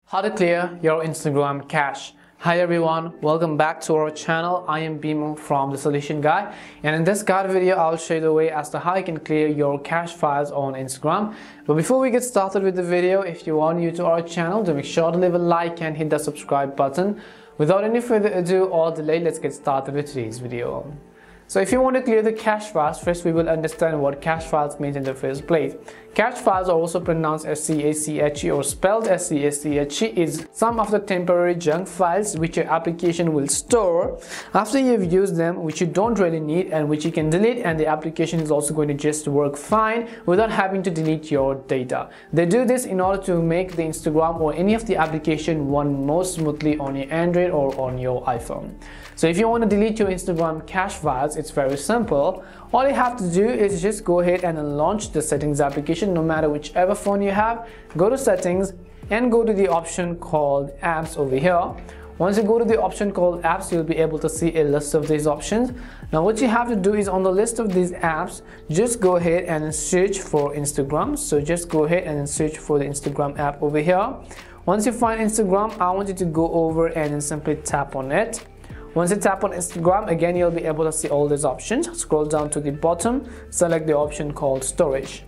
How to clear your Instagram cache. Hi everyone, welcome back to our channel. I am Bimo from The Solution Guy, and in this guide video I'll show you the way as to how you can clear your cache files on Instagram. But before we get started with the video, if you are new to our channel, do make sure to leave a like and hit the subscribe button. Without any further ado or delay, let's get started with today's video. So if you want to clear the cache files, first we will understand what cache files means in the first place. Cache files are also pronounced S-C-A-C-H-E or spelled S-C-A-C-H-E is some of the temporary junk files which your application will store after you've used them, which you don't really need and which you can delete, and the application is also going to just work fine without having to delete your data. They do this in order to make the Instagram or any of the application run more smoothly on your Android or on your iPhone. So if you want to delete your Instagram cache files, it's very simple. All you have to do is just go ahead and launch the settings application, no matter whichever phone you have. Go to settings and go to the option called apps over here. Once you go to the option called apps, you'll be able to see a list of these options. Now what you have to do is on the list of these apps, just go ahead and search for Instagram. So just go ahead and search for the Instagram app over here. Once you find Instagram, I want you to go over and then simply tap on it. Once you tap on Instagram, again you'll be able to see all these options. Scroll down to the bottom, select the option called storage.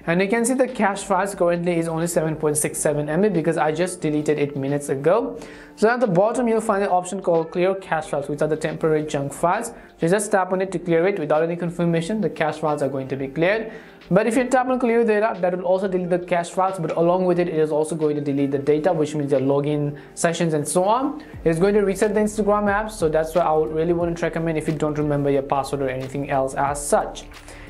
And you can see the cache files currently is only 7.67 MB because I just deleted it minutes ago. So at the bottom you'll find the option called clear cache files, which are the temporary junk files. So just tap on it to clear it. Without any confirmation, the cache files are going to be cleared. But if you tap on clear data, that will also delete the cache files, but along with it, it is also going to delete the data, which means your login sessions and so on. It's going to reset the Instagram app, so that's why I would really wouldn't recommend if you don't remember your password or anything else as such.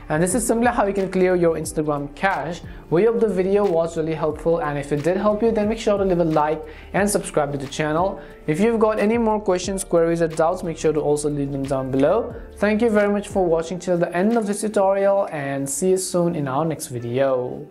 And this is simply how you can clear your Instagram cache. We hope the video was really helpful, and if it did help you, then make sure to leave a like and subscribe to the channel. If you've got any more questions, queries or doubts, make sure to also leave them down below. Thank you very much for watching till the end of this tutorial, and see you soon in our next video.